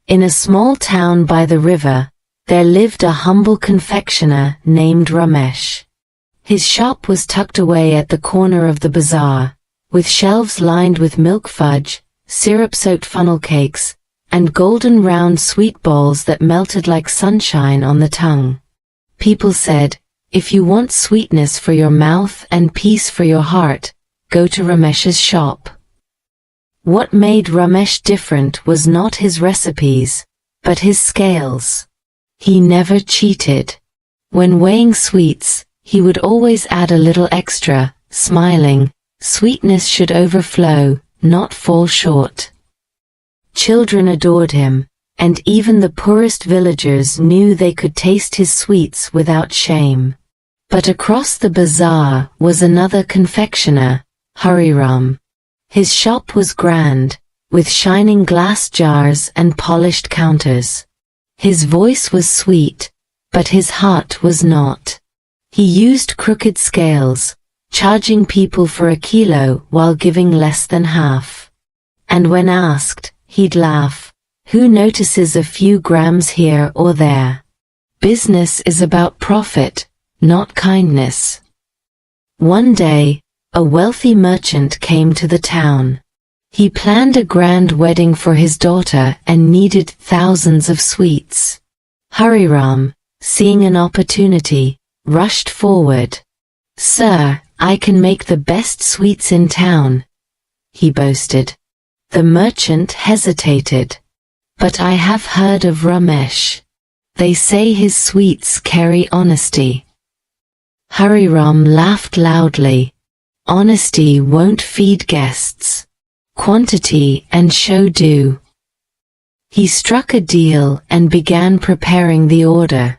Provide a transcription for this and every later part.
In a small town by the river, there lived a humble confectioner named Ramesh. His shop was tucked away at the corner of the bazaar, with shelves lined with milk fudge, syrup-soaked funnel cakes, and golden round sweet balls that melted like sunshine on the tongue. People said, "If you want sweetness for your mouth and peace for your heart, go to Ramesh's shop." What made Ramesh different was not his recipes, but his scales. He never cheated. When weighing sweets, he would always add a little extra, smiling, "Sweetness should overflow, not fall short." Children adored him, and even the poorest villagers knew they could taste his sweets without shame. But across the bazaar was another confectioner, Hariram. His shop was grand, with shining glass jars and polished counters. His voice was sweet, but his heart was not. He used crooked scales, charging people for a kilo while giving less than half. And when asked, he'd laugh, "Who notices a few grams here or there? Business is about profit, not kindness." One day, a wealthy merchant came to the town. He planned a grand wedding for his daughter and needed thousands of sweets. Hariram, seeing an opportunity, rushed forward. "Sir, I can make the best sweets in town," he boasted. The merchant hesitated. "But I have heard of Ramesh. They say his sweets carry honesty." Hariram laughed loudly. "Honesty won't feed guests. Quantity and show do." He struck a deal and began preparing the order.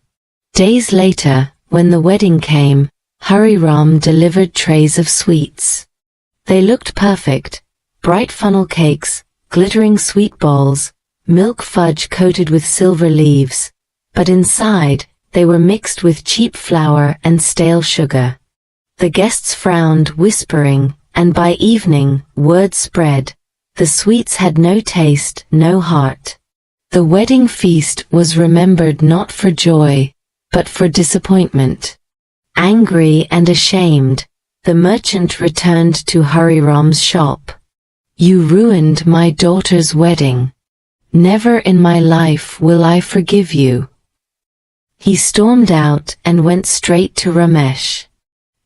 Days later, when the wedding came, Hariram delivered trays of sweets. They looked perfect: bright funnel cakes, glittering sweet balls, milk fudge coated with silver leaves, but inside, they were mixed with cheap flour and stale sugar. The guests frowned, whispering, and by evening, word spread. The sweets had no taste, no heart. The wedding feast was remembered not for joy, but for disappointment. Angry and ashamed, the merchant returned to Hariram's shop. "You ruined my daughter's wedding. Never in my life will I forgive you." He stormed out and went straight to Ramesh.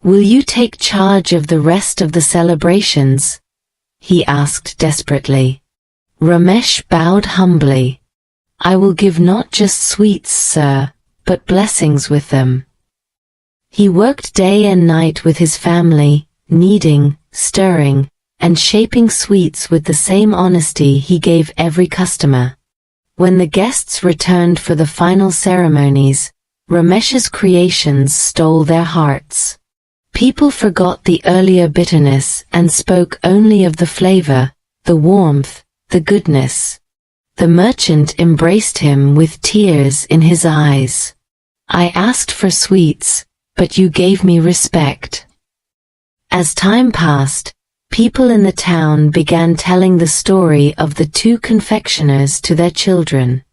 "Will you take charge of the rest of the celebrations?" he asked desperately. Ramesh bowed humbly. "I will give not just sweets, sir, but blessings with them." He worked day and night with his family, kneading, stirring, and shaping sweets with the same honesty he gave every customer. When the guests returned for the final ceremonies, Ramesh's creations stole their hearts. People forgot the earlier bitterness and spoke only of the flavor, the warmth, the goodness. The merchant embraced him with tears in his eyes. "I asked for sweets, but you gave me respect." As time passed, people in the town began telling the story of the two confectioners to their children.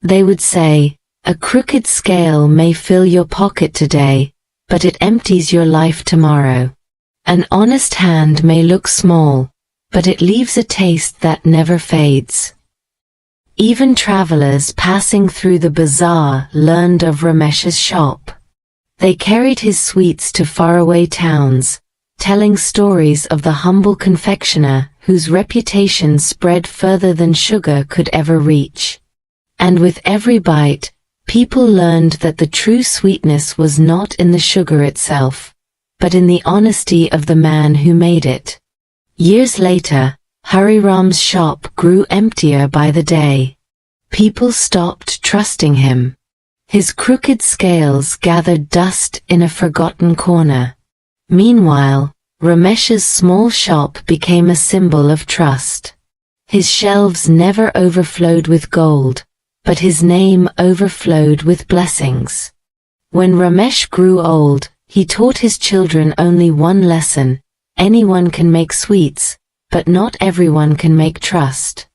They would say, "A crooked scale may fill your pocket today, but it empties your life tomorrow. An honest hand may look small, but it leaves a taste that never fades." Even travelers passing through the bazaar learned of Ramesh's shop. They carried his sweets to faraway towns, telling stories of the humble confectioner whose reputation spread further than sugar could ever reach. And with every bite, people learned that the true sweetness was not in the sugar itself, but in the honesty of the man who made it. Years later, Hariram's shop grew emptier by the day. People stopped trusting him. His crooked scales gathered dust in a forgotten corner. Meanwhile, Ramesh's small shop became a symbol of trust. His shelves never overflowed with gold, but his name overflowed with blessings. When Ramesh grew old, he taught his children only one lesson: anyone can make sweets, but not everyone can make trust.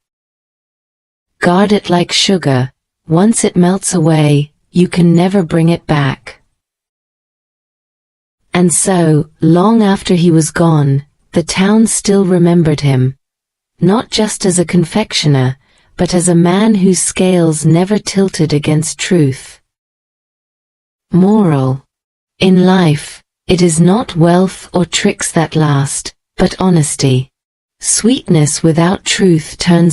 Guard it like sugar. Once it melts away, you can never bring it back. And so, long after he was gone, the town still remembered him. Not just as a confectioner, but as a man whose scales never tilted against truth. Moral: in life, it is not wealth or tricks that last, but honesty. Sweetness without truth turns